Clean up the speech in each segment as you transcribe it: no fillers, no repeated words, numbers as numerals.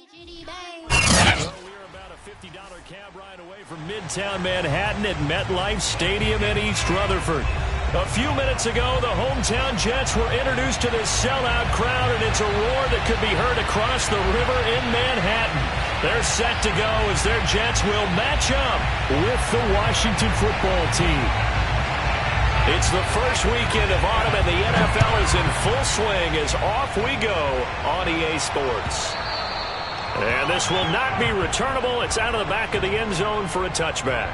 Well, we're about a $50 cab ride away from Midtown Manhattan at MetLife Stadium in East Rutherford. A few minutes ago, the hometown Jets were introduced to this sellout crowd, and it's a roar that could be heard across the river in Manhattan. They're set to go as their Jets will match up with the Washington football team. It's the first weekend of autumn, and the NFL is in full swing as off we go on EA Sports. And this will not be returnable. It's out of the back of the end zone for a touchback.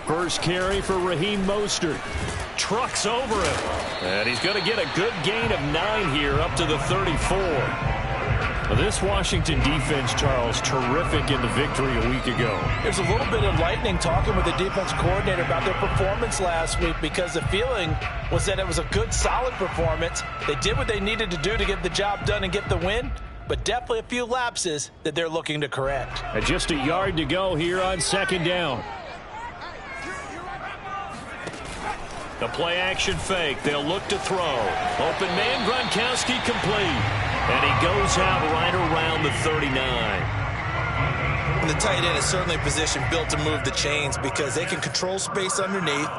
First carry for Raheem Mostert. Trucks over him. And he's going to get a good gain of 9 here up to the 34. This Washington defense, Charles, terrific in the victory a week ago. There's a little bit of lightning talking with the defense coordinator about their performance last week because the feeling was that it was a good, solid performance. They did what they needed to do to get the job done and get the win, but definitely a few lapses that they're looking to correct. And just a yard to go here on second down. The play action fake. They'll look to throw. Open man, Gronkowski complete. And he goes out right around the 39. And the tight end is certainly a position built to move the chains because they can control space underneath.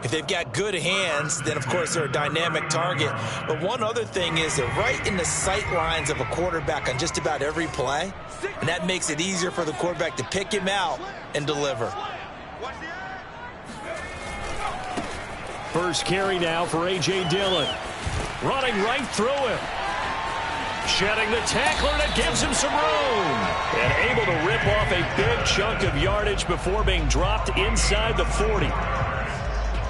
If they've got good hands, then of course they're a dynamic target. But one other thing is they're right in the sight lines of a quarterback on just about every play. And that makes it easier for the quarterback to pick him out and deliver. First carry now for A.J. Dillon. Running right through him. Shedding the tackler that gives him some room. And able to rip off a big chunk of yardage before being dropped inside the 40.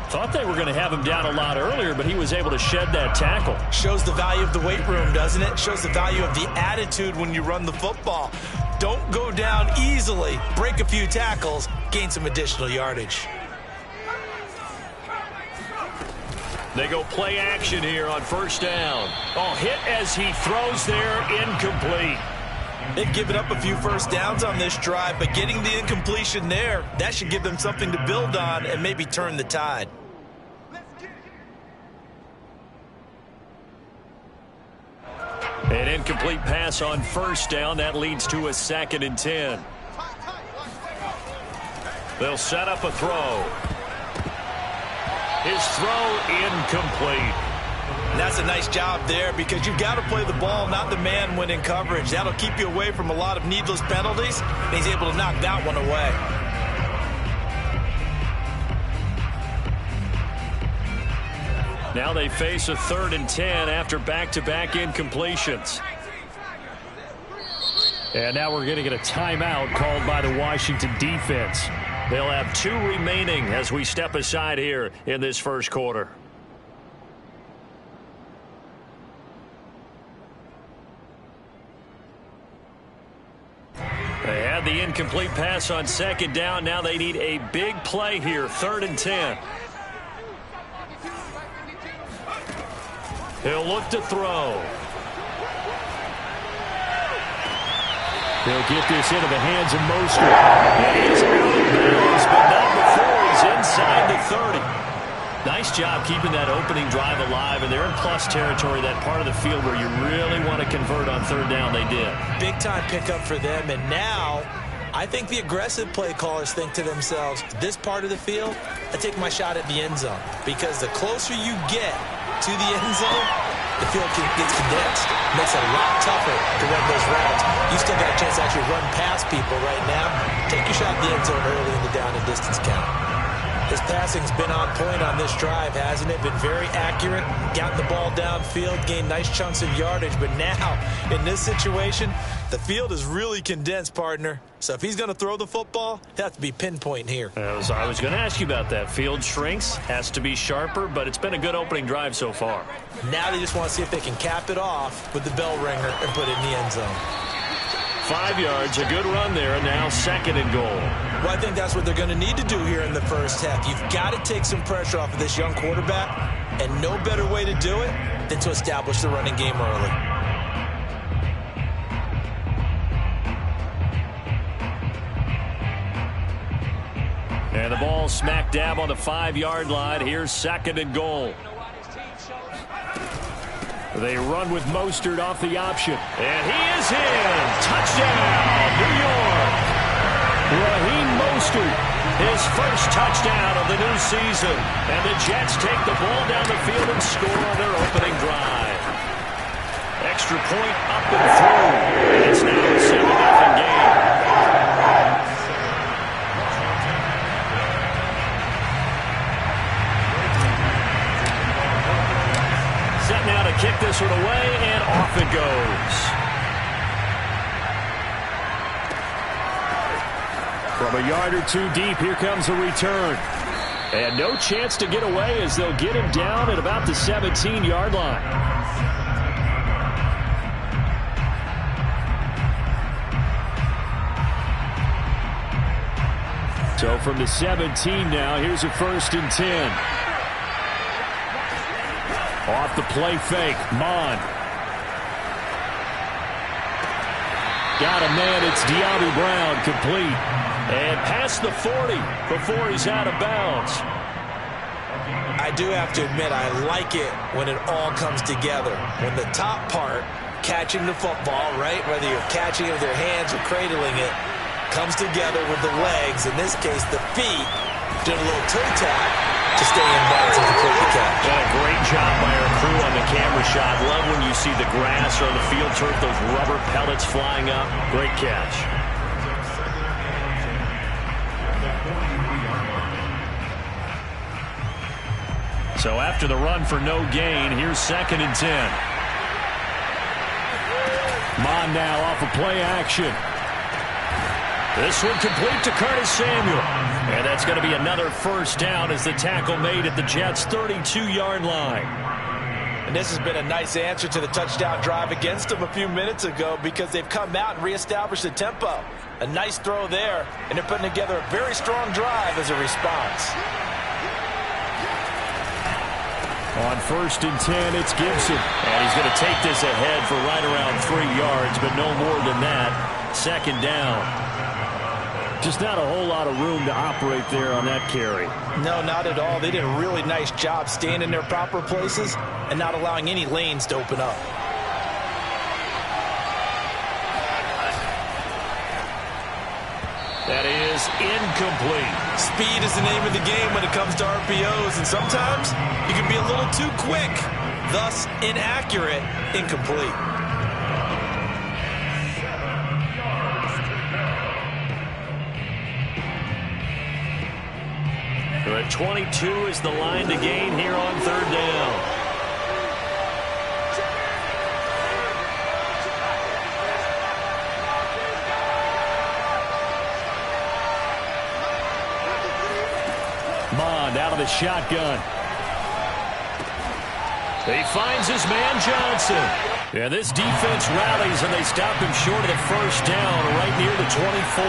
Thought they were going to have him down a lot earlier, but he was able to shed that tackle. Shows the value of the weight room, doesn't it? Shows the value of the attitude when you run the football. Don't go down easily. Break a few tackles. Gain some additional yardage. They go play action here on first down. Oh, hit as he throws there, incomplete. They've given up a few first downs on this drive, but getting the incompletion there, that should give them something to build on and maybe turn the tide. An incomplete pass on first down. That leads to a 2nd and 10. They'll set up a throw. His throw incomplete. And that's a nice job there because you've got to play the ball, not the man when in coverage. That'll keep you away from a lot of needless penalties, and he's able to knock that one away. Now they face a 3rd and 10 after back-to-back incompletions. And now we're going to get a timeout called by the Washington defense. They'll have 2 remaining as we step aside here in this first quarter. They had the incomplete pass on second down. Now they need a big play here, 3rd and 10. He'll look to throw. He'll get this into the hands of Mostert. He's out of bounds, but not before he's inside the 30. Nice job keeping that opening drive alive, and they're in plus territory, that part of the field where you really want to convert on 3rd down. They did. Big-time pickup for them, and now I think the aggressive play callers think to themselves, this part of the field, I take my shot at the end zone, because the closer you get to the end zone, the field gets condensed. Makes it a lot tougher to run those routes. You still got a chance to actually run past people right now. Take your shot at the end zone early in the down and distance count. His passing's been on point on this drive, hasn't it? Been very accurate. Gotten the ball downfield, gained nice chunks of yardage. But now, in this situation, the field is really condensed, partner. So if he's going to throw the football, it has to be pinpoint here. I was going to ask you about that. Field shrinks, has to be sharper, but it's been a good opening drive so far. Now they just want to see if they can cap it off with the bell ringer and put it in the end zone. 5 yards, a good run there, and now 2nd and goal. Well, I think that's what they're going to need to do here in the first half. You've got to take some pressure off of this young quarterback, and no better way to do it than to establish the running game early. ball smack dab on the 5-yard line. Here's 2nd and goal. They run with Mostert off the option. And he is in. Touchdown, New York. Raheem Mostert, his first touchdown of the new season. And the Jets take the ball down the field and score on their opening drive. Extra point up and through. It's now a 7-0 game. Set now to kick this one away, and off it goes. From a yard or two deep, here comes a return. And no chance to get away as they'll get him down at about the 17-yard line. So from the 17 now, here's a 1st and 10. Off the play fake, Mond. Got a man, it's De'Ami Brown, complete. And past the 40 before he's out of bounds. I do have to admit, I like it when it all comes together. When the top part, catching the football, right, whether you're catching it with your hands or cradling it, comes together with the legs, in this case the feet, doing a little toe tap to stay in bounds and complete the catch. And a great job by our crew on the camera shot. Love when you see the grass or the field turf, those rubber pellets flying up. Great catch. So after the run for no gain, here's 2nd and 10. Mond now off of play action. This one complete to Curtis Samuel. And that's going to be another 1st down as the tackle made at the Jets' 32-yard line. And this has been a nice answer to the touchdown drive against them a few minutes ago because they've come out and reestablished the tempo. A nice throw there, and they're putting together a very strong drive as a response. On 1st and 10, it's Gibson. And he's going to take this ahead for right around 3 yards, but no more than that. 2nd down. Just not a whole lot of room to operate there on that carry. No, not at all. They did a really nice job staying in their proper places and not allowing any lanes to open up. That is incomplete. Speed is the name of the game when it comes to RPOs, and sometimes you can be a little too quick, thus inaccurate, incomplete. They're at 22 is the line to gain here on 3rd down. Mond out of the shotgun. He finds his man Johnson. Yeah, this defense rallies and they stop him short of the 1st down right near the 24.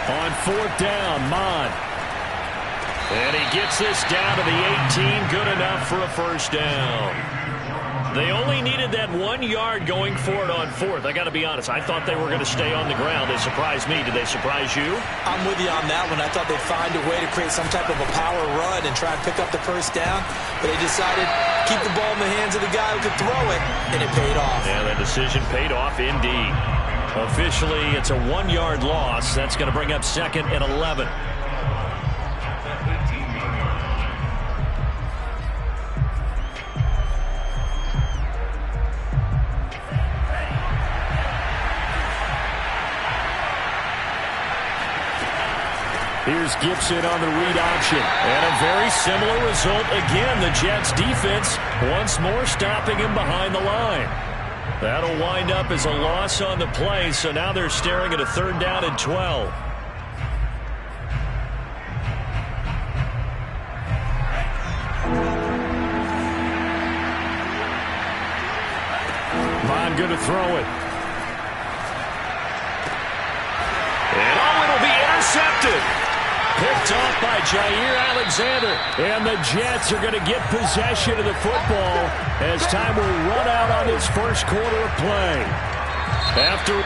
On 4th down, Mond. And he gets this down to the 18. Good enough for a 1st down. They only needed that 1 yard going for it on 4th. I got to be honest. I thought they were going to stay on the ground. They surprised me. Did they surprise you? I'm with you on that one. I thought they'd find a way to create some type of a power run and try and pick up the 1st down. But they decided keep the ball in the hands of the guy who could throw it, and it paid off. Yeah, that decision paid off indeed. Officially, it's a 1 yard loss. That's going to bring up 2nd and 11. Here's Gibson on the read option. And a very similar result again. The Jets defense once more stopping him behind the line. That'll wind up as a loss on the play, so now they're staring at a 3rd down and 12. Mond going to throw it. And it'll be intercepted. Picked off by Jair Alexander. And the Jets are going to get possession of the football as time will run out on this 1st quarter of play. After...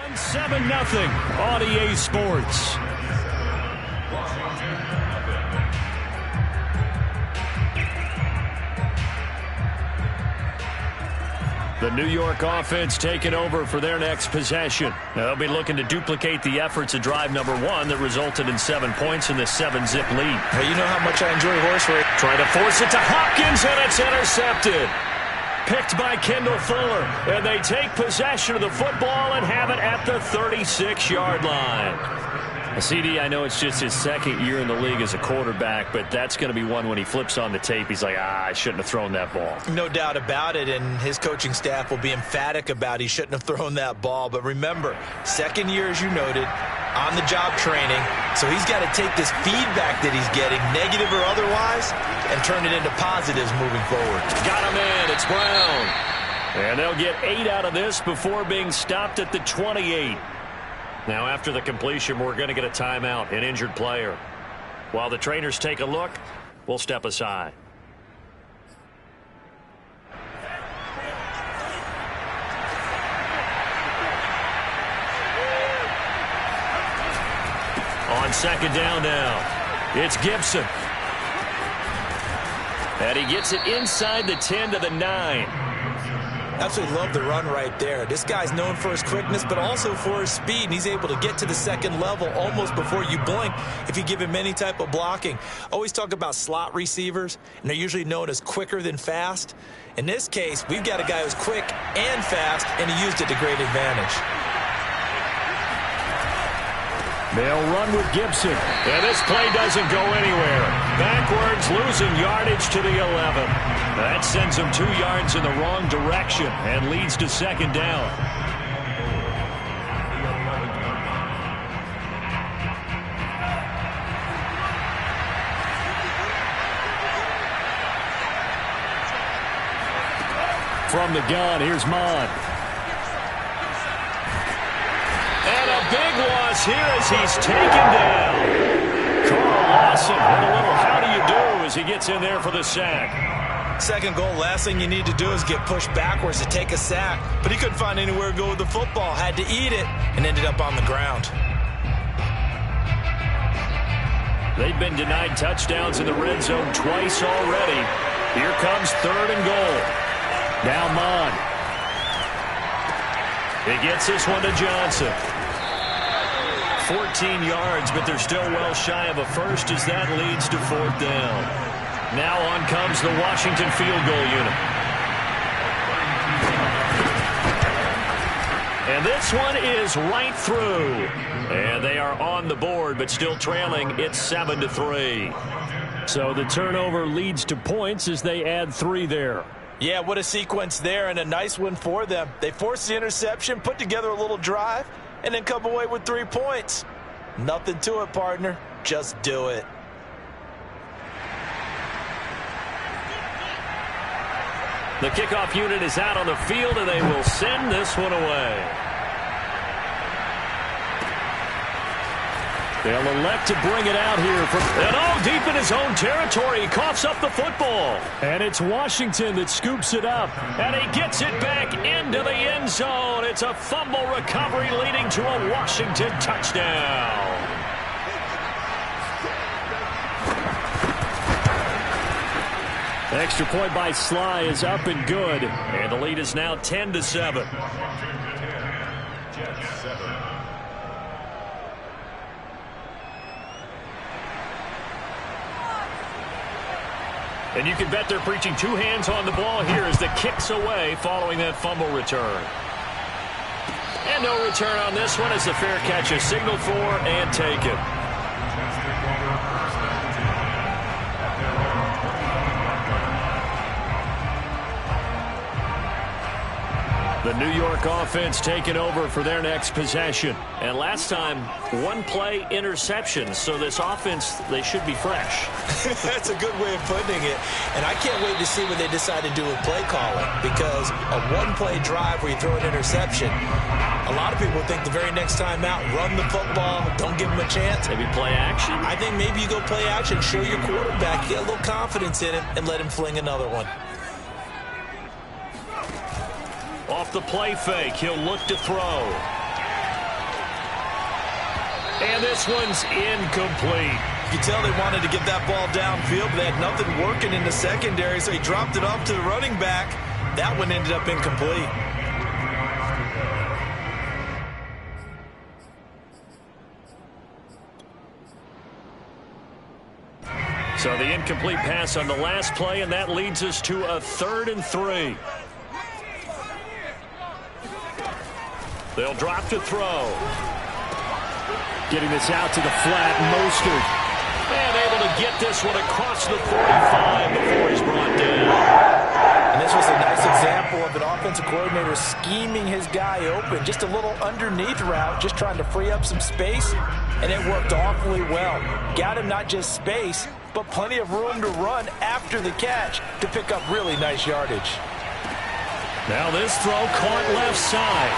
Won 7-0 on EA Sports. The New York offense taking over for their next possession. They'll be looking to duplicate the efforts of drive number 1 that resulted in 7 points in the 7-zip lead. Well, you know how much I enjoy horse race. Trying to force it to Hopkins, and it's intercepted. Picked by Kendall Fuller, and they take possession of the football and have it at the 36-yard line. CD, I know it's just his second year in the league as a quarterback, but that's going to be one when he flips on the tape. He's like, I shouldn't have thrown that ball. No doubt about it, and his coaching staff will be emphatic about he shouldn't have thrown that ball. But remember, second year, as you noted, on-the-job training, so he's got to take this feedback that he's getting, negative or otherwise, and turn it into positives moving forward. Got him in. It's Brown. And they'll get 8 out of this before being stopped at the 28. Now, after the completion, we're going to get a timeout, an injured player. While the trainers take a look, we'll step aside. On second down now, it's Gibson. And he gets it inside the 10 to the 9. Absolutely love the run right there. This guy's known for his quickness, but also for his speed. And he's able to get to the second level almost before you blink if you give him any type of blocking. Always talk about slot receivers, and they're usually known as quicker than fast. In this case, we've got a guy who's quick and fast, and he used it to great advantage. They'll run with Gibson. And this play doesn't go anywhere. Backwards, losing yardage to the 11. That sends him 2 yards in the wrong direction and leads to second down. From the gun, here's Mond. And a big loss here as he's taken down. Carl Lawson with a little how do you do as he gets in there for the sack. Second goal, last thing you need to do is get pushed backwards to take a sack. But he couldn't find anywhere to go with the football. Had to eat it and ended up on the ground. They've been denied touchdowns in the red zone twice already. Here comes 3rd and goal. Now Mond. He gets this one to Johnson. 14 yards, but they're still well shy of a first as that leads to 4th down. Now on comes the Washington field goal unit. And this one is right through. And they are on the board, but still trailing. It's 7-3. So the turnover leads to points as they add 3 there. Yeah, what a sequence there, and a nice one for them. They forced the interception, put together a little drive, and then come away with 3 points. Nothing to it, partner. Just do it. The kickoff unit is out on the field, and they will send this one away. They'll elect to bring it out here. And all deep in his own territory. He coughs up the football. And it's Washington that scoops it up. And he gets it back into the end zone. It's a fumble recovery leading to a Washington touchdown. Extra point by Sly is up and good. And the lead is now 10-7. And you can bet they're preaching 2 hands on the ball here as the kick's away following that fumble return. And no return on this one as the fair catch is signaled for and taken. The New York offense taking over for their next possession. And last time, 1-play interception. So this offense, they should be fresh. That's a good way of putting it. And I can't wait to see what they decide to do with play calling. Because a 1-play drive where you throw an interception, a lot of people think the very next time out, run the football, don't give them a chance. Maybe play action? I think maybe you go play action, show your quarterback, get a little confidence in him, and let him fling another one. Off the play fake, he'll look to throw. And this one's incomplete. You can tell they wanted to get that ball downfield, but they had nothing working in the secondary, so he dropped it off to the running back. That one ended up incomplete. So the incomplete pass on the last play, and that leads us to a 3rd and 3. They'll drop to throw. Getting this out to the flat, Mostert. And able to get this one across the 45 before he's brought down. And this was a nice example of an offensive coordinator scheming his guy open. Just a little underneath route, just trying to free up some space. And it worked awfully well. Got him not just space, but plenty of room to run after the catch to pick up really nice yardage. Now this throw caught left side.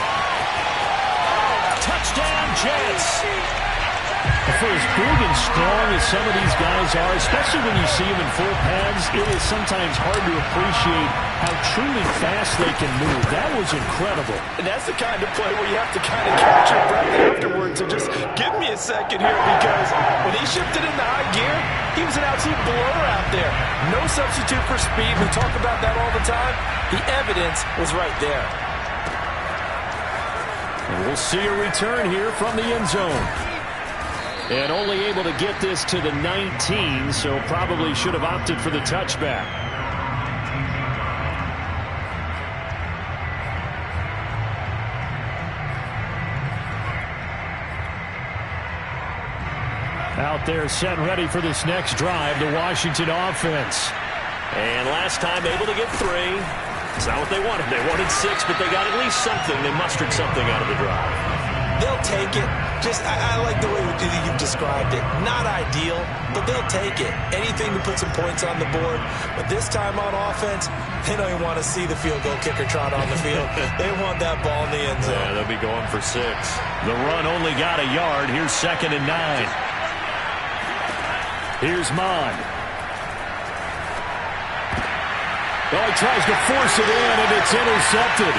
Touchdown, Jets. For as big and strong as some of these guys are, especially when you see them in full pads, it is sometimes hard to appreciate how truly fast they can move. That was incredible. And that's the kind of play where you have to kind of catch your breath afterwards. So just give me a second here, because when he shifted into high gear, he was an absolute blower out there. No substitute for speed. We talk about that all the time. The evidence was right there. And we'll see a return here from the end zone. And only able to get this to the 19, so probably should have opted for the touchback. Out there set and ready for this next drive, the Washington offense. And last time able to get 3. It's not what they wanted. They wanted 6, but they got at least something. They mustered something out of the drive. They'll take it. I like the way you've described it. Not ideal, but they'll take it. Anything to put some points on the board. But this time on offense, they don't even want to see the field goal kicker trot on the field. They want that ball in the end zone. Yeah, they'll be going for 6. The run only got a yard. Here's 2nd and 9. Here's Mond. Oh, he tries to force it in, and it's intercepted.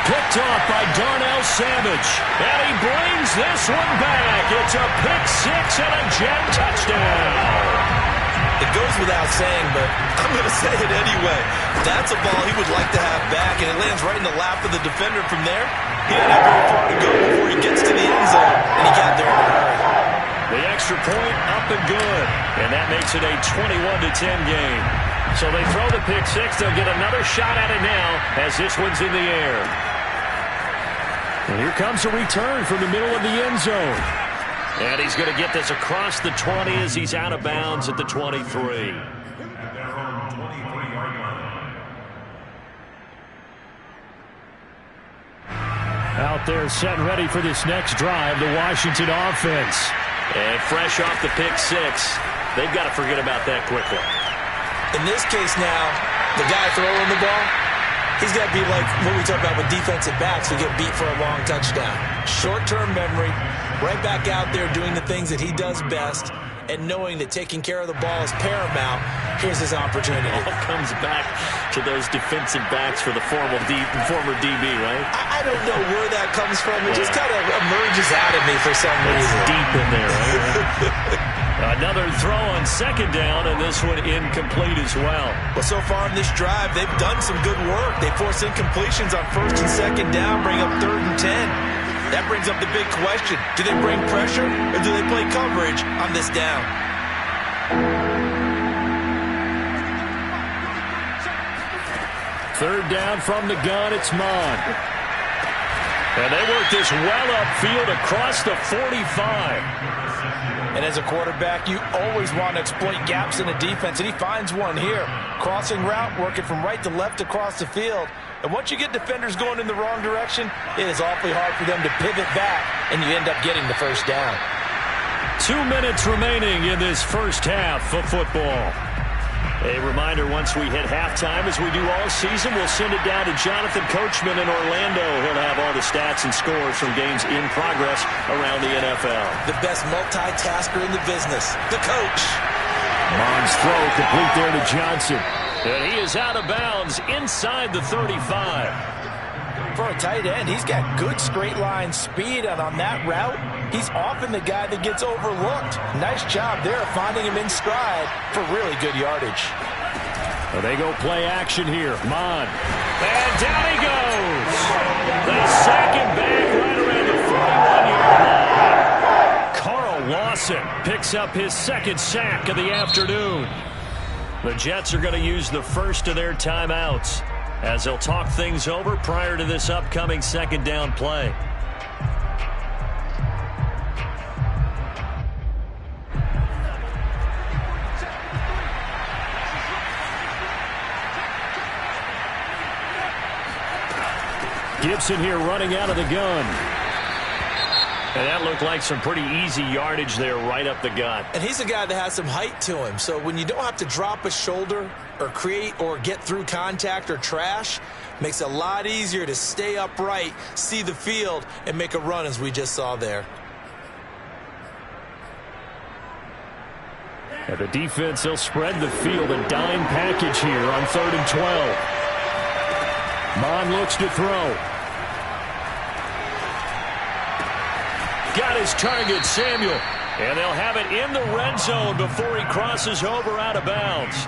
Picked off by Darnell Savage. And he brings this one back. It's a pick 6 and a Jet touchdown. It goes without saying, but I'm going to say it anyway. That's a ball he would like to have back, and it lands right in the lap of the defender from there. He didn't have very far to go before he gets to the end zone, and he got there in a hurry. The extra point up and good. And that makes it a 21-10 game. So they throw the pick six. They'll get another shot at it now as this one's in the air. And here comes a return from the middle of the end zone. And he's going to get this across the 20 as he's out of bounds at the 23. Out there set and ready for this next drive, the Washington offense. And fresh off the pick six, they've got to forget about that quickly. In this case now, the guy throwing the ball, he's got to be like what we talk about with defensive backs who get beat for a long touchdown. Short-term memory, right back out there doing the things that he does best, and knowing that taking care of the ball is paramount. Here's his opportunity. It all comes back to those defensive backs for the former DB, right? I don't know where that comes from. It just kind of emerges out of me for some reason. Deep in there, right? Another throw on second down, and this one incomplete as well. Well, so far in this drive, they've done some good work. They force incompletions on first and second down, bring up 3rd and 10. That brings up the big question. Do they bring pressure, or do they play coverage on this down? Third down from the gun, it's Mond. And they work this well upfield across the 45. And as a quarterback, you always want to exploit gaps in the defense, and he finds one here. Crossing route, working from right to left across the field. And once you get defenders going in the wrong direction, it is awfully hard for them to pivot back, and you end up getting the first down. 2 minutes remaining in this first half of football. A reminder, once we hit halftime, as we do all season, we'll send it down to Jonathan Coachman in Orlando. He'll have all the stats and scores from games in progress around the NFL. The best multitasker in the business, the coach. Mond's throw complete there to Johnson. And he is out of bounds inside the 35. For a tight end, he's got good straight line speed, and on that route, he's often the guy that gets overlooked. Nice job there finding him in stride for really good yardage. Well, they go play action here. Mond. And down he goes. They sack him back right around the 41-yard line. Carl Lawson picks up his second sack of the afternoon. The Jets are going to use the first of their timeouts as they'll talk things over prior to this upcoming second down play. Gibson here running out of the gun. And that looked like some pretty easy yardage there right up the gut. And he's a guy that has some height to him. So when you don't have to drop a shoulder or create or get through contact or trash, makes it a lot easier to stay upright, see the field, and make a run as we just saw there. And the defense, they'll spread the field, a dime package here on 3rd and 12. Mond looks to throw. Got his target, Samuel. And they'll have it in the red zone before he crosses over out of bounds.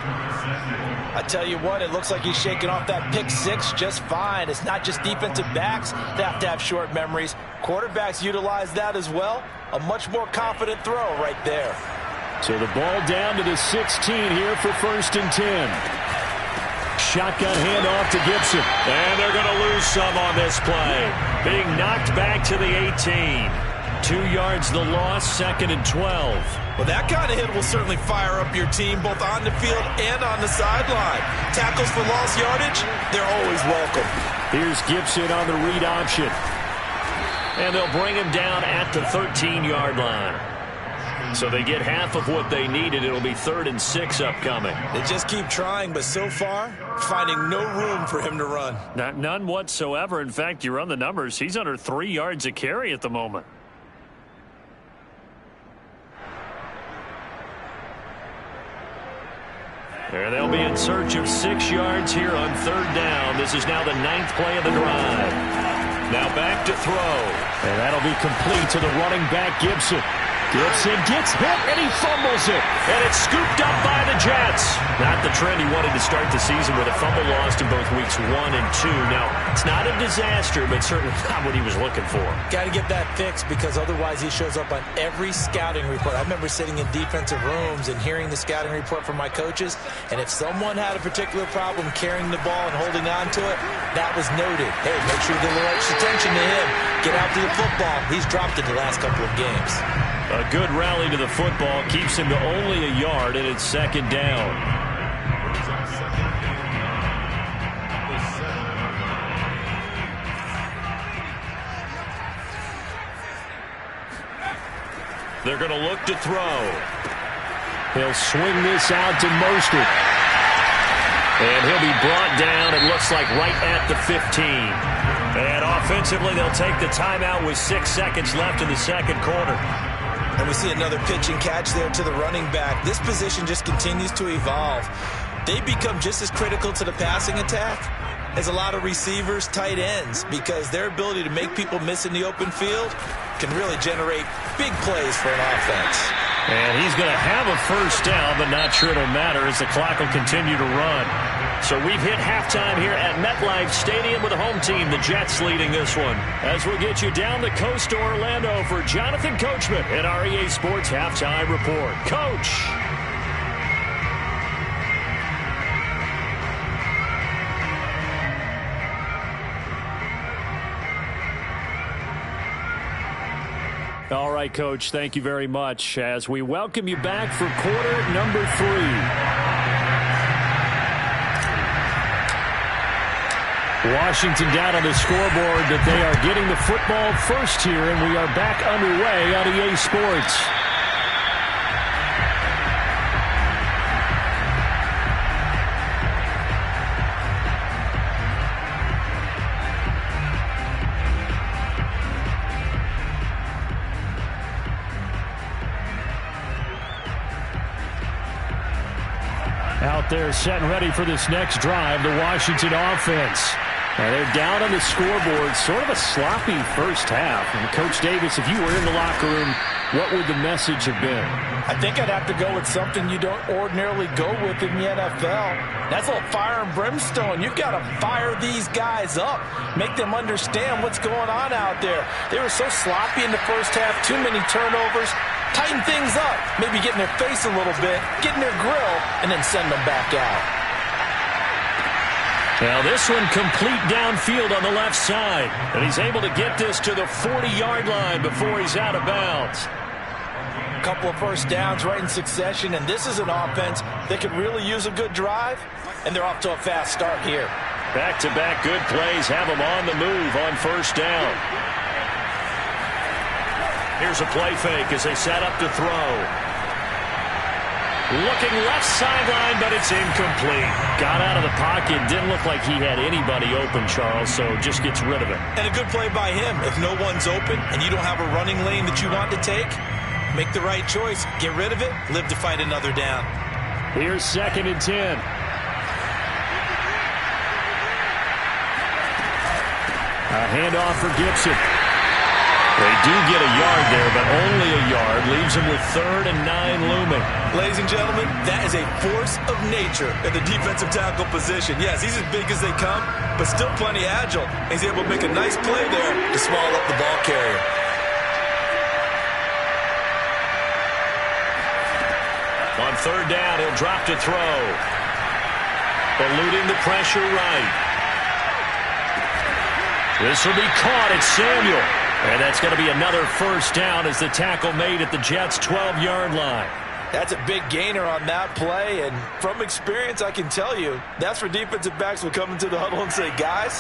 I tell you what, it looks like he's shaking off that pick six just fine. It's not just defensive backs that have to have short memories. Quarterbacks utilize that as well. A much more confident throw right there. So the ball down to the 16 here for 1st and 10. Shotgun handoff to Gibson. And they're going to lose some on this play. Being knocked back to the 18. 2 yards the loss, 2nd and 12. Well, that kind of hit will certainly fire up your team both on the field and on the sideline. Tackles for lost yardage, they're always welcome. Here's Gibson on the read option. And they'll bring him down at the 13-yard line. So they get half of what they needed. It'll be 3rd and 6 upcoming. They just keep trying, but so far, finding no room for him to run. None whatsoever. In fact, you run the numbers. He's under 3 yards a carry at the moment. There they'll be in search of 6 yards here on 3rd down. This is now the 9th play of the drive. Now back to throw. And that'll be complete to the running back, Gibson. Gibson gets hit, and he fumbles it. And it's scooped up by the Jets. Not the trend he wanted to start the season with a fumble lost in both weeks 1 and 2. Now, it's not a disaster, but certainly not what he was looking for. Got to get that fixed because otherwise he shows up on every scouting report. I remember sitting in defensive rooms and hearing the scouting report from my coaches, and if someone had a particular problem carrying the ball and holding on to it, that was noted. Hey, make sure you get a little extra attention to him. Get out to the football. He's dropped it the last couple of games. A good rally to the football keeps him to only a yard, and it's second down. They're going to look to throw. He'll swing this out to Mostert. And he'll be brought down, it looks like, right at the 15. And offensively, they'll take the timeout with 6 seconds left in the second quarter. And we see another pitch and catch there to the running back. This position just continues to evolve. They become just as critical to the passing attack as a lot of receivers, tight ends, because their ability to make people miss in the open field can really generate big plays for an offense. And he's going to have a first down, but not sure it'll matter as the clock will continue to run. So we've hit halftime here at MetLife Stadium with the home team, the Jets, leading this one. As we'll get you down the coast to Orlando for Jonathan Coachman at our EA Sports Halftime Report. Coach. All right, Coach, thank you very much as we welcome you back for quarter number 3. Washington down on the scoreboard, but they are getting the football first here, and we are back underway on EA Sports. Out there set and ready for this next drive, the Washington offense. Now they're down on the scoreboard, sort of a sloppy first half. And Coach Davis, if you were in the locker room, what would the message have been? I think I'd have to go with something you don't ordinarily go with in the NFL. That's a little fire and brimstone. You've got to fire these guys up, make them understand what's going on out there. They were so sloppy in the first half, too many turnovers. Tighten things up, maybe get in their face a little bit, get in their grill, and then send them back out. Now this one complete downfield on the left side. And he's able to get this to the 40-yard line before he's out of bounds. A couple of first downs right in succession, and this is an offense that could really use a good drive, and they're off to a fast start here. Back-to-back good plays have them on the move on first down. Here's a play fake as they set up to throw. Looking left sideline, but it's incomplete. Got out of the pocket. Didn't look like he had anybody open, Charles, so just gets rid of it. And a good play by him. If no one's open and you don't have a running lane that you want to take, make the right choice. Get rid of it. Live to fight another down. Here's 2nd and 10. A handoff for Gibson. They do get a yard there, but only a yard. Leaves him with 3rd and 9 looming. Ladies and gentlemen, that is a force of nature at the defensive tackle position. Yes, he's as big as they come, but still plenty agile. He's able to make a nice play there to swallow up the ball carrier. On 3rd down, he'll drop to throw. Eluding the pressure right. This will be caught. It's Samuel. And that's going to be another first down as the tackle made at the Jets' 12-yard line. That's a big gainer on that play, and from experience, I can tell you, that's where defensive backs will come into the huddle and say, guys,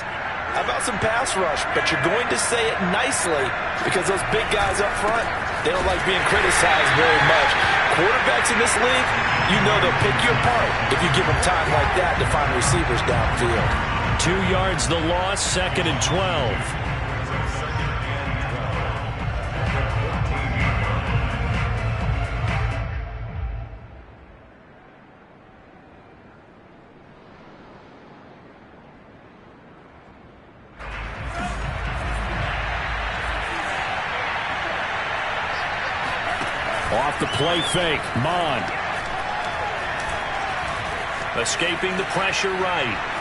how about some pass rush? But you're going to say it nicely because those big guys up front, they don't like being criticized very much. Quarterbacks in this league, you know they'll pick you apart if you give them time like that to find receivers downfield. 2 yards the loss, 2nd and 12. Off the play fake, Mond. Escaping the pressure right.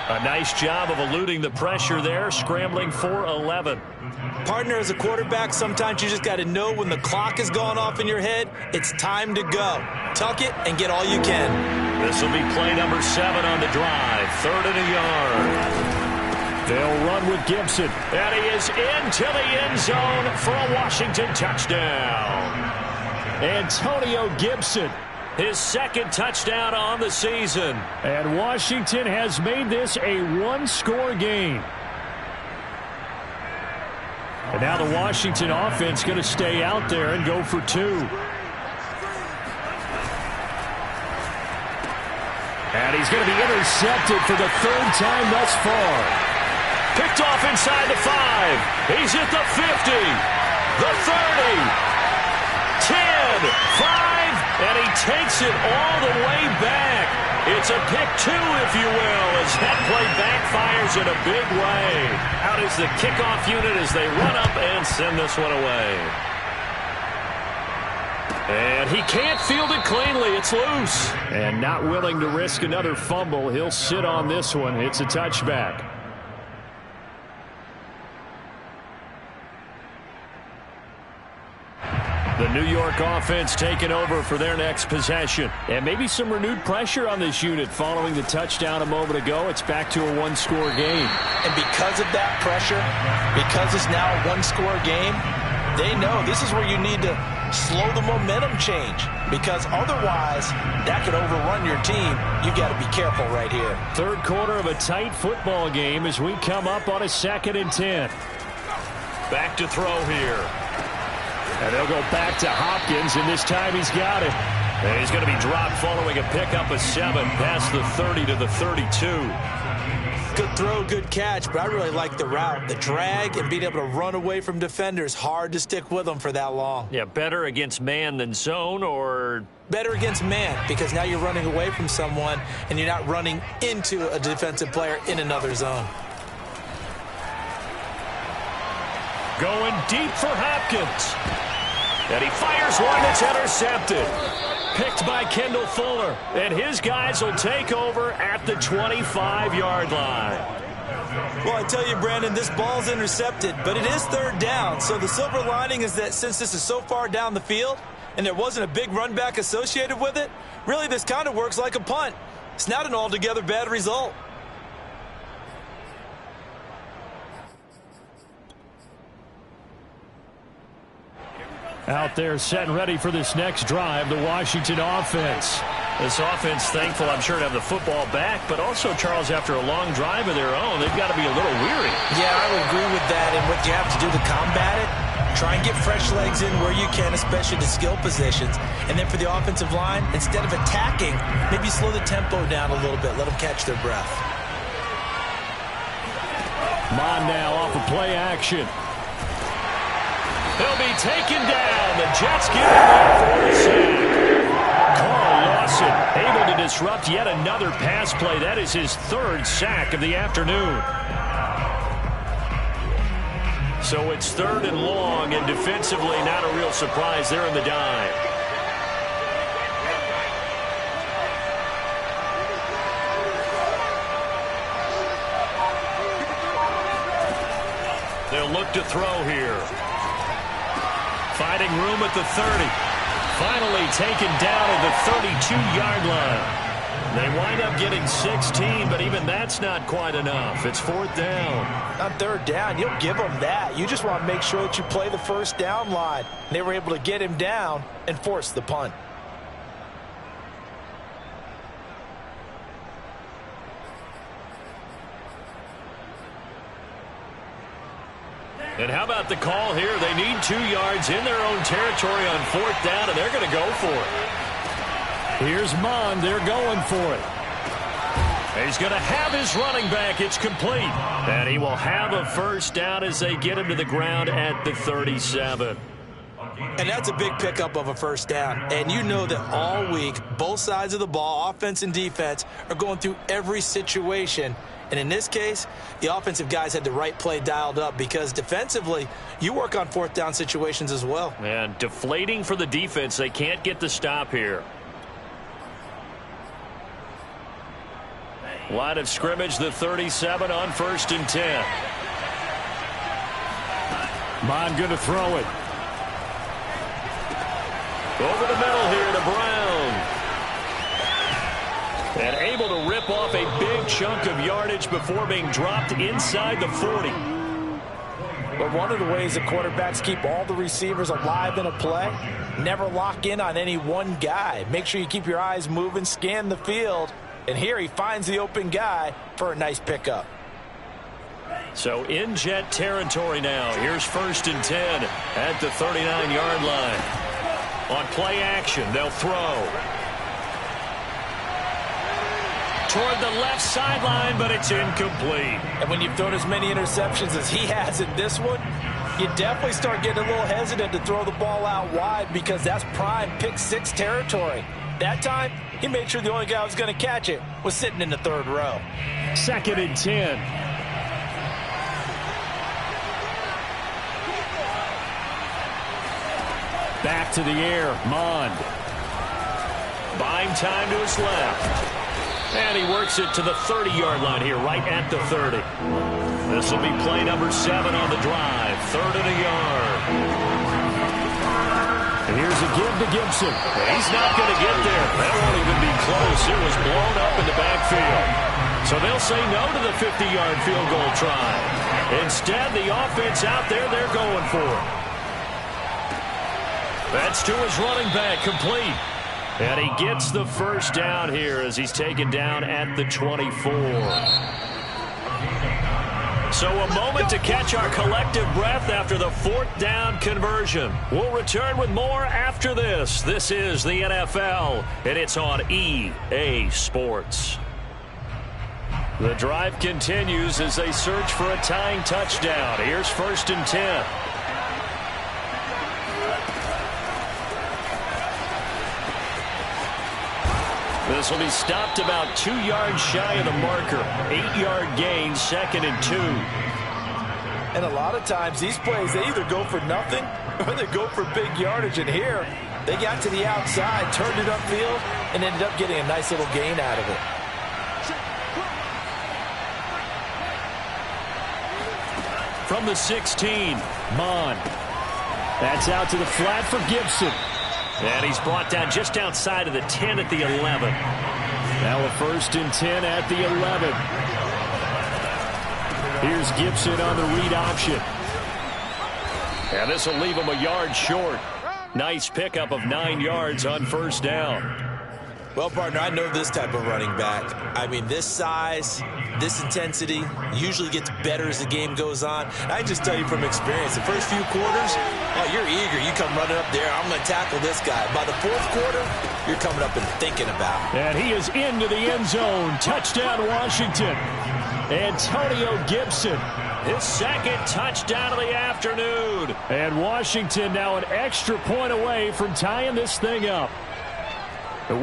A nice job of eluding the pressure there, scrambling for 11. Partner, as a quarterback, sometimes you just got to know when the clock has gone off in your head, it's time to go. Tuck it and get all you can. This will be play number 7 on the drive. 3rd and a yard. They'll run with Gibson. And he is into the end zone for a Washington touchdown. Antonio Gibson. His 2nd touchdown on the season. And Washington has made this a one-score game. And now the Washington offense going to stay out there and go for 2. And he's going to be intercepted for the 3rd time thus far. Picked off inside the 5. He's at the 50. The 30. 10. 5. And he takes it all the way back. It's a pick 2, if you will, as that play backfires in a big way. Out is the kickoff unit as they run up and send this one away. And he can't field it cleanly. It's loose. And not willing to risk another fumble. He'll sit on this one. It's a touchback. The New York offense taking over for their next possession. And maybe some renewed pressure on this unit following the touchdown a moment ago. It's back to a one-score game. And because of that pressure, because it's now a one-score game, they know this is where you need to slow the momentum change. Because otherwise, that could overrun your team. You got to be careful right here. 3rd quarter of a tight football game as we come up on a 2nd and 10. Back to throw here. And they'll go back to Hopkins, and this time he's got it. And he's going to be dropped following a pickup of 7 past the 30 to the 32. Good throw, good catch, but I really like the route. The drag and being able to run away from defenders, hard to stick with them for that long. Yeah, better against man than zone, or better against man, because now you're running away from someone and you're not running into a defensive player in another zone. Going deep for Hopkins. And he fires one that's intercepted. Picked by Kendall Fuller. And his guys will take over at the 25-yard line. Well, I tell you, Brandon, this ball's intercepted, but it is 3rd down. So the silver lining is that since this is so far down the field and there wasn't a big run back associated with it, really this kind of works like a punt. It's not an altogether bad result. Out there set and ready for this next drive, the Washington offense. This offense thankful, I'm sure, to have the football back, but also, Charles, after a long drive of their own, they've got to be a little weary. Yeah, I would agree with that, and what you have to do to combat it, try and get fresh legs in where you can, especially to skill positions. And then for the offensive line, instead of attacking, maybe slow the tempo down a little bit, let them catch their breath. Mond now off of play action. He'll be taken down. The Jets get him for a sack. Carl Lawson able to disrupt yet another pass play. That is his 3rd sack of the afternoon. So it's 3rd and long, and defensively not a real surprise there in the dive. They'll look to throw here. Finding room at the 30. Finally taken down at the 32-yard line. They wind up getting 16, but even that's not quite enough. It's 4th down. On 3rd down, you'll give them that. You just want to make sure that you play the 1st down line. They were able to get him down and force the punt. And how about the call here? They need 2 yards in their own territory on 4th down, and they're going to go for it. Here's Mond. They're going for it. He's going to have his running back. It's complete. And he will have a 1st down as they get him to the ground at the 37. And that's a big pickup of a 1st down. And you know that all week, both sides of the ball, offense and defense, are going through every situation. And in this case, the offensive guys had the right play dialed up because defensively, you work on fourth down situations as well. And deflating for the defense. They can't get the stop here. Line of scrimmage, the 37 on 1st and 10. Mond going to throw it. Over the middle here to Brown. And able to rip off a big chunk of yardage before being dropped inside the 40. But one of the ways that quarterbacks keep all the receivers alive in a play, never lock in on any one guy. Make sure you keep your eyes moving, scan the field. And here he finds the open guy for a nice pickup. So in Jet territory now. Here's 1st and 10 at the 39-yard line. On play action, they'll throw. Toward the left sideline, but it's incomplete. And when you've thrown as many interceptions as he has in this one, you definitely start getting a little hesitant to throw the ball out wide because that's prime pick-6 territory. That time, he made sure the only guy who was going to catch it was sitting in the 3rd row. 2nd and 10. Back to the air, Mond. Buying time to his left. And he works it to the 30-yard line here, right at the 30. This will be play number 7 on the drive. 3rd and a yard. And here's a give to Gibson. He's not going to get there. That won't even be close. It was blown up in the backfield. So they'll say no to the 50-yard field goal try. Instead, the offense out there, they're going for it. That's to his running back, complete. And he gets the first down here as he's taken down at the 24. So a moment to catch our collective breath after the 4th down conversion. We'll return with more after this. This is the NFL, and it's on EA Sports. The drive continues as they search for a tying touchdown. Here's 1st and 10. This will be stopped about 2 yards shy of the marker. 8-yard gain, 2nd and 2. And a lot of times these plays, they either go for nothing or they go for big yardage. And here, they got to the outside, turned it upfield, and ended up getting a nice little gain out of it. From the 16, Mond. That's out to the flat for Gibson. And he's brought down just outside of the 10 at the 11. Now a 1st and 10 at the 11. Here's Gibson on the read option. And this will leave him a yard short. Nice pickup of 9 yards on 1st down. Well, partner, I know this type of running back. I mean, this size, this intensity usually gets better as the game goes on. I just tell you from experience, the first few quarters, oh, you're eager. You come running up there, I'm going to tackle this guy. By the 4th quarter, you're coming up and thinking about it. And he is into the end zone. Touchdown, Washington. Antonio Gibson. His 2nd touchdown of the afternoon. And Washington now an extra point away from tying this thing up.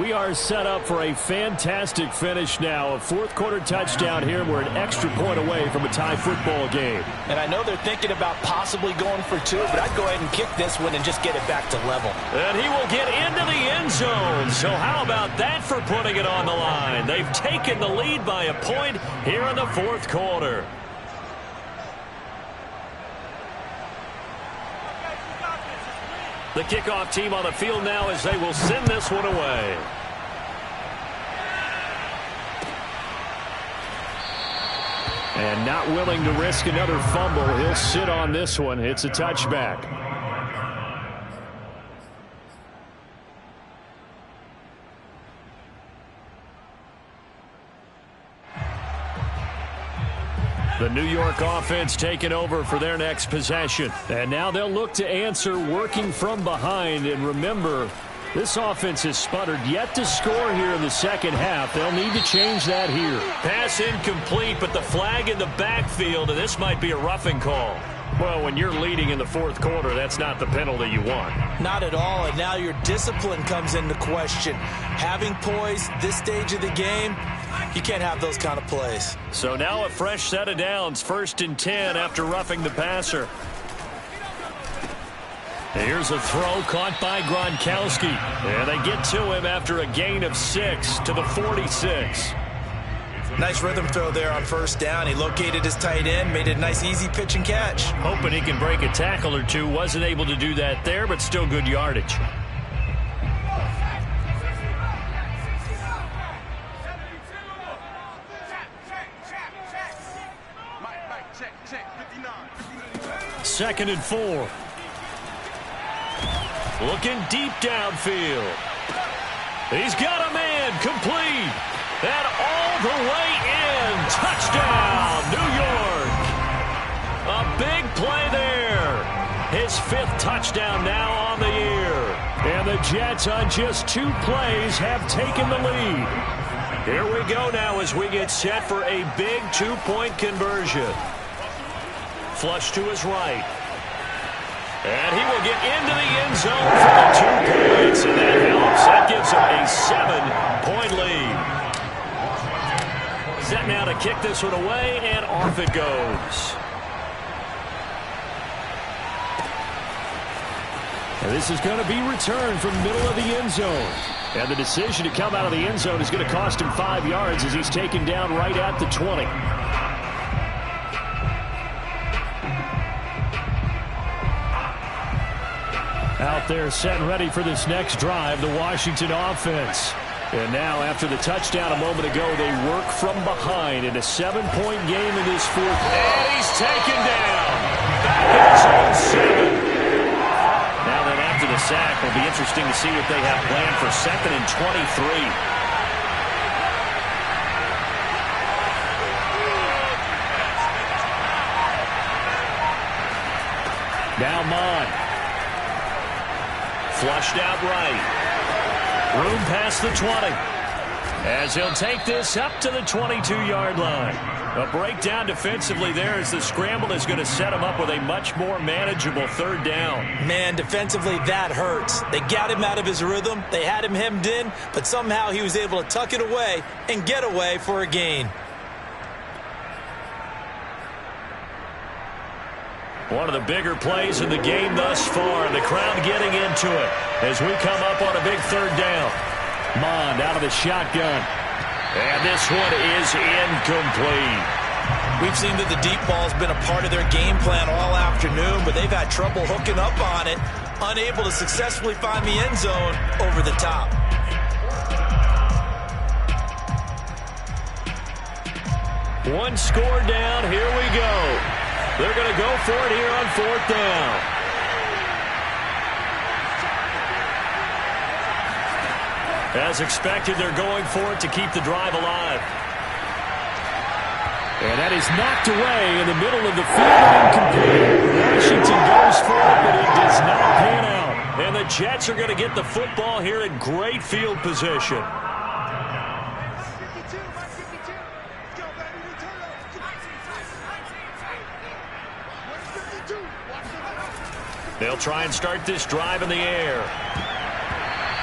We are set up for a fantastic finish now. A 4th quarter touchdown here. We're an extra point away from a tie football game. And I know they're thinking about possibly going for 2, but I'd go ahead and kick this one and just get it back to level. And he will get into the end zone. So how about that for putting it on the line? They've taken the lead by a point here in the 4th quarter. The kickoff team on the field now as they will send this one away. And not willing to risk another fumble. He'll sit on this one. It's a touchback. The New York offense taking over for their next possession. And now they'll look to answer working from behind. And remember, this offense has sputtered yet to score here in the 2nd half. They'll need to change that here. Pass incomplete, but the flag in the backfield, and this might be a roughing call. Well, when you're leading in the 4th quarter, that's not the penalty you want. Not at all, and now your discipline comes into question. Having poise this stage of the game, You can't have those kind of plays. So now a fresh set of downs, 1st and 10 after roughing the passer. Here's a throw caught by Gronkowski. And they get to him after a gain of 6 to the 46. Nice rhythm throw there on 1st down. He located his tight end, made it a nice easy pitch and catch. Hoping he can break a tackle or two. Wasn't able to do that there, but still good yardage. Second and 4. Looking deep downfield. He's got a man complete. And all the way in. Touchdown, New York. A big play there. His 5th touchdown now on the year. And the Jets on just 2 plays have taken the lead. Here we go now as we get set for a big 2-point conversion. Flush to his right. And he will get into the end zone for the 2 points. And that helps. That gives him a 7-point lead. Set now to kick this one away, and off it goes. And this is going to be returned from the middle of the end zone. And the decision to come out of the end zone is going to cost him 5 yards as he's taken down right at the 20. Out there set and ready for this next drive, the Washington offense. And now, after the touchdown a moment ago, they work from behind in a 7-point game in this 4th. And he's taken down. Back in his own 7. Now then, after the sack, will be interesting to see what they have planned for 2nd and 23. Now Mond. Flushed out right. Room past the 20. As he'll take this up to the 22-yard line. A breakdown defensively there as the scramble is going to set him up with a much more manageable 3rd down. Man, defensively, that hurts. They got him out of his rhythm. They had him hemmed in, but somehow he was able to tuck it away and get away for a gain. One of the bigger plays in the game thus far. The crowd getting into it as we come up on a big 3rd down. Mond out of the shotgun. And this one is incomplete. We've seen that the deep ball's been a part of their game plan all afternoon, but they've had trouble hooking up on it, unable to successfully find the end zone over the top. One score down. Here we go. They're going to go for it here on 4th down. As expected, they're going for it to keep the drive alive. And that is knocked away in the middle of the field and incomplete. Washington goes for it, but it does not pan out. And the Jets are going to get the football here in great field position. They'll try and start this drive in the air.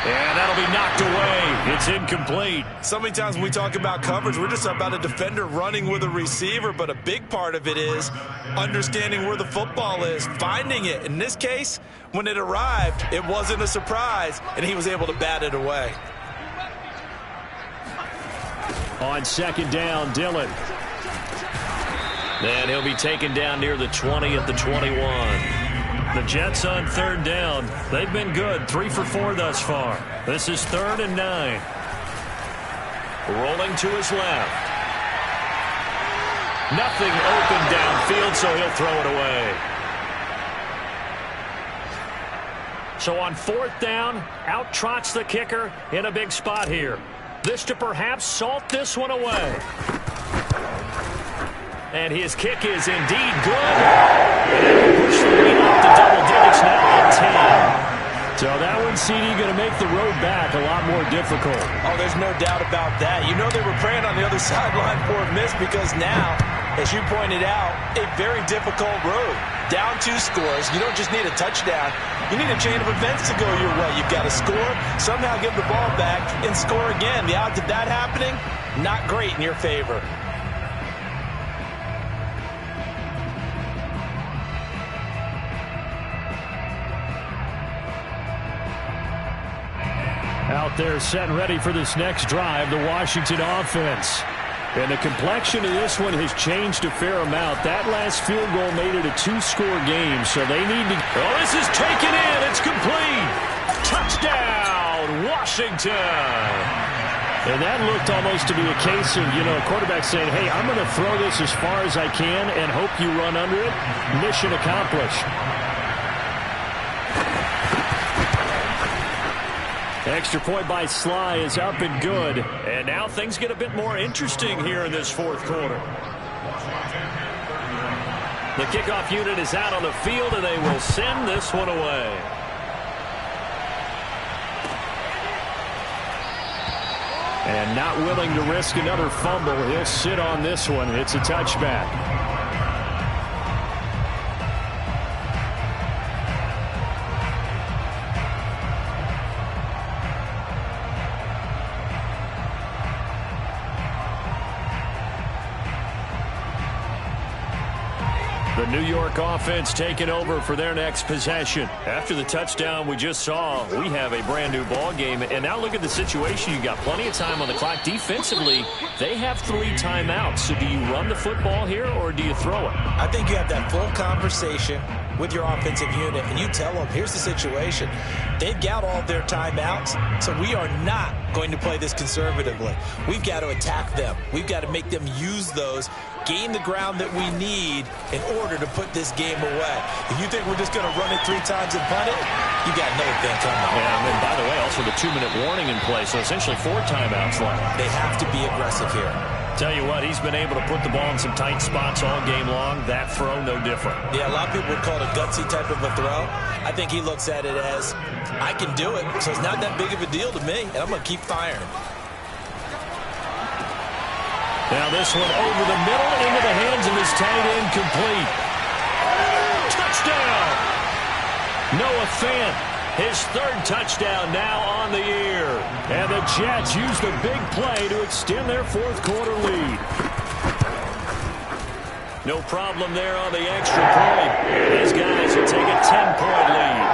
And that'll be knocked away. It's incomplete. So many times when we talk about coverage, we're just about a defender running with a receiver, but a big part of it is understanding where the football is, finding it. In this case, when it arrived, it wasn't a surprise, and he was able to bat it away. On 2nd down, Dillon. And he'll be taken down near the 20 at the 21. The Jets on 3rd down. They've been good. 3 for 4 thus far. This is 3rd and 9. Rolling to his left. Nothing open downfield, so he'll throw it away. So on 4th down, out trots the kicker in a big spot here. This to perhaps salt this one away. And his kick is indeed good. And it will push the lead up to double digits now at 10. So that one, CD, going to make the road back a lot more difficult. Oh, there's no doubt about that. You know they were praying on the other sideline for a miss because now as you pointed out, a very difficult road. Down 2 scores. You don't just need a touchdown. You need a chain of events to go your way. You've got to score, somehow give the ball back, and score again. The odds of that happening, not great in your favor. Out there set and ready for this next drive, the Washington offense. And the complexion of this one has changed a fair amount. That last field goal made it a 2-score game, so they need to... Oh, this is taken in. It's complete. Touchdown, Washington. And that looked almost to be a case of, a quarterback saying, hey, I'm going to throw this as far as I can and hope you run under it. Mission accomplished. Extra point by Sly is up and good. And now things get a bit more interesting here in this fourth quarter. The kickoff unit is out on the field, and they will send this one away. And not willing to risk another fumble, he'll sit on this one. It's a touchback. The New York offense taking over for their next possession. After the touchdown we just saw, we have a brand new ball game. And now look at the situation. You got plenty of time on the clock. Defensively, they have 3 timeouts. So do you run the football here or do you throw it? I think you have that full conversation with your offensive unit, and you tell them, here's the situation. They've got all their timeouts, so we are not going to play this conservatively. We've got to attack them. We've got to make them use those, gain the ground that we need in order to put this game away. If you think we're just going to run it 3 times and punt it, you got another thing coming. Yeah, and then, by the way, also the 2-minute warning in play, so essentially 4 timeouts left. They have to be aggressive here. Tell you what, he's been able to put the ball in some tight spots all game long. That throw, no different. Yeah, a lot of people would call it a gutsy type of a throw. I think he looks at it as, I can do it, so it's not that big of a deal to me, and I'm going to keep firing. Now this one over the middle into the hands of his tight end, complete. Touchdown! Noah Fant, his 3rd touchdown now on the year. And the Jets use the big play to extend their 4th quarter lead. No problem there on the extra point. These guys will take a 10-point lead.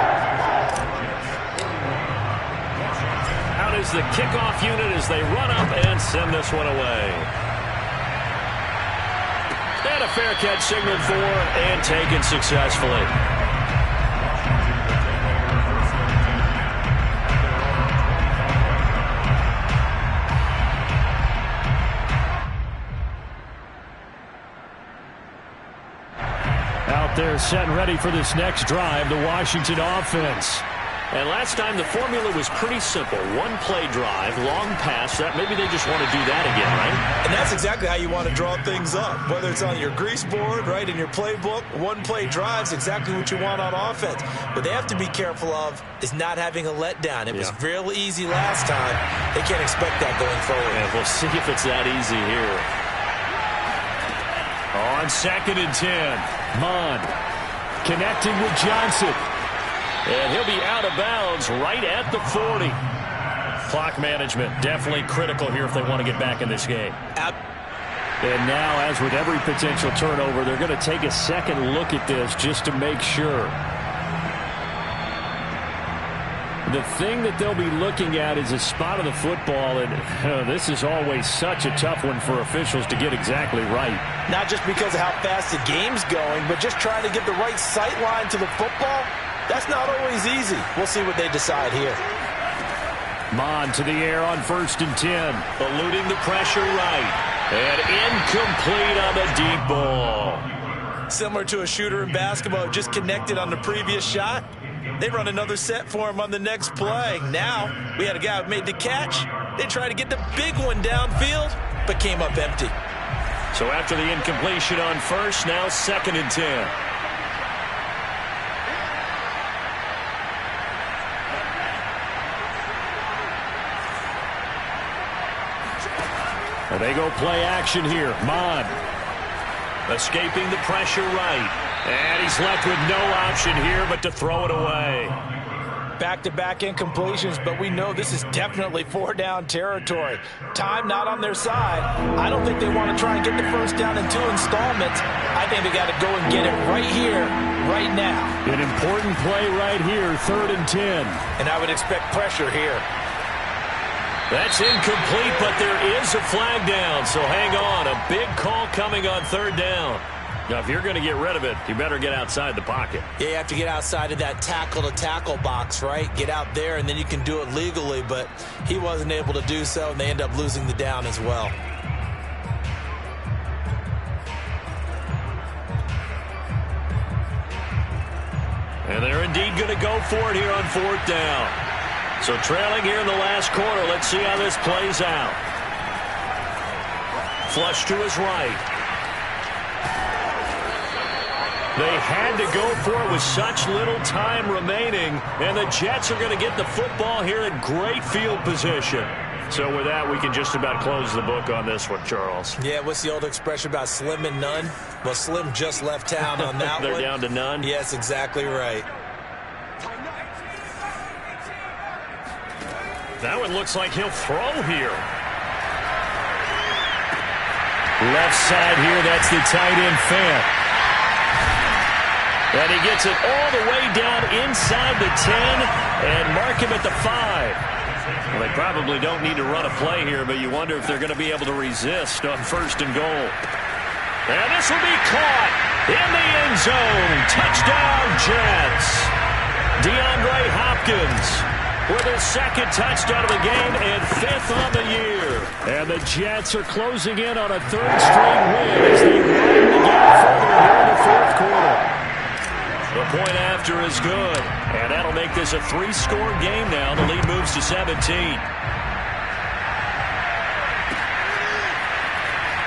Out is the kickoff unit as they run up and send this one away. And a fair catch signaled for and taken successfully. Out there set and ready for this next drive, the Washington offense. And last time the formula was pretty simple. 1-play drive, long pass. That maybe they just want to do that again, right? And that's exactly how you want to draw things up. Whether it's on your grease board, right, in your playbook, 1-play drive's exactly what you want on offense. What they have to be careful of is not having a letdown. It was real easy last time. They can't expect that going forward. And we'll see if it's that easy here. On 2nd and 10, Mond connecting with Johnson. And he'll be out of bounds right at the 40. Clock management definitely critical here if they want to get back in this game. And now, as with every potential turnover, they're going to take a second look at this just to make sure. The thing that they'll be looking at is a spot of the football, and this is always such a tough one for officials to get exactly right. Not just because of how fast the game's going, but just trying to get the right sight line to the football. That's not always easy. We'll see what they decide here. Mond to the air on 1st and 10. Eluding the pressure right. And incomplete on the deep ball. Similar to a shooter in basketball, just connected on the previous shot. They run another set for him on the next play. Now, we had a guy who made the catch. They tried to get the big one downfield, but came up empty. So after the incompletion on 1st, now 2nd and 10. And they go play action here. Mond Escaping the pressure right. And he's left with no option here but to throw it away. Back-to-back incompletions, but we know this is definitely 4-down territory. Time not on their side. I don't think they want to try and get the first down in 2 installments. I think they got to go and get it right here, right now. An important play right here, 3rd and 10. And I would expect pressure here. That's incomplete, but there is a flag down, so hang on. A big call coming on 3rd down. Now, if you're going to get rid of it, you better get outside the pocket. Yeah, you have to get outside of that tackle-to-tackle box, right? Get out there, and then you can do it legally, but he wasn't able to do so, and they end up losing the down as well. And they're indeed going to go for it here on 4th down. So trailing here in the last quarter, let's see how this plays out. Flush to his right. They had to go for it with such little time remaining, and the Jets are going to get the football here in great field position. So with that, we can just about close the book on this one, Charles. Yeah, what's the old expression about slim and none? Well, Slim just left town on that They're one. down to none? Yes, exactly right. That one looks like he'll throw here. Left side here, that's the tight end Fant. And he gets it all the way down inside the 10 and mark him at the 5. Well, they probably don't need to run a play here, but you wonder if they're going to be able to resist on 1st and goal. And this will be caught in the end zone. Touchdown, Jets. DeAndre Hopkins with his 2nd touchdown of the game and 5th on the year. And the Jets are closing in on a 3rd straight win as they widen the gap further here in the 4th quarter. The point after is good, and that'll make this a 3-score game now. The lead moves to 17.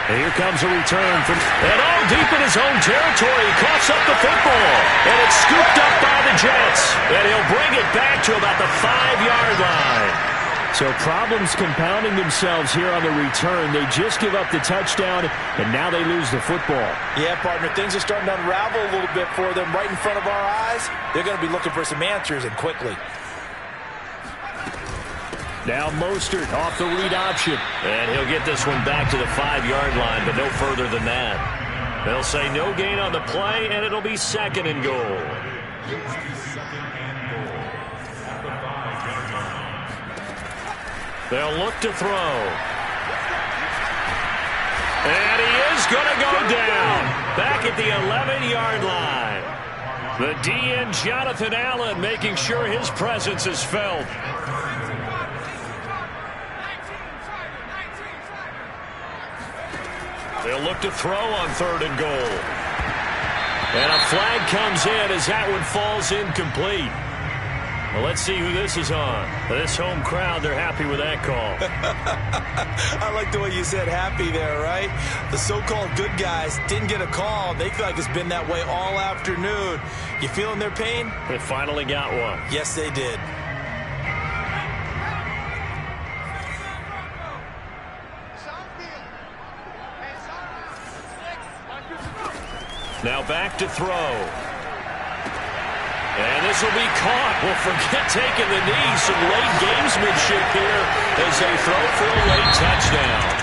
And here comes a return from... And all deep in his own territory, he coughs up the football, and it's scooped up by the Jets. And he'll bring it back to about the 5-yard line. So problems compounding themselves here on the return. They just give up the touchdown, and now they lose the football. Yeah, partner, things are starting to unravel a little bit for them right in front of our eyes. They're going to be looking for some answers, and quickly. Now Mostert off the read option. And he'll get this one back to the 5-yard line, but no further than that. They'll say no gain on the play, and it'll be 2nd and goal. They'll look to throw. And he is going to go down. Back at the 11-yard line. The DN Jonathan Allen making sure his presence is felt. They'll look to throw on 3rd and goal. And a flag comes in as that one falls incomplete. Well, let's see who this is on. This home crowd, they're happy with that call. I like the way you said happy there, right? The so-called good guys didn't get a call. They feel like it's been that way all afternoon. You feeling their pain? They finally got one. Yes, they did. Now back to throw. And this will be caught. Well, forget taking the knee. Some late gamesmanship here as they throw for a late touchdown.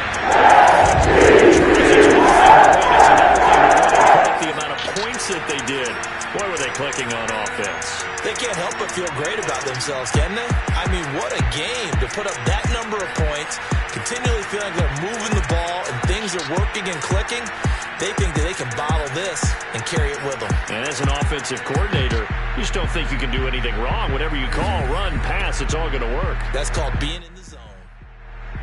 The amount of points that they did. Boy, were they clicking on offense. They can't help but feel great about themselves, can they? I mean, what a game to put up that number of points, continually feeling like they're moving the ball and things are working and clicking. They think that they can bottle this and carry it with them. And as an offensive coordinator, you just don't think you can do anything wrong. Whatever you call, run, pass, it's all going to work. That's called being in the zone.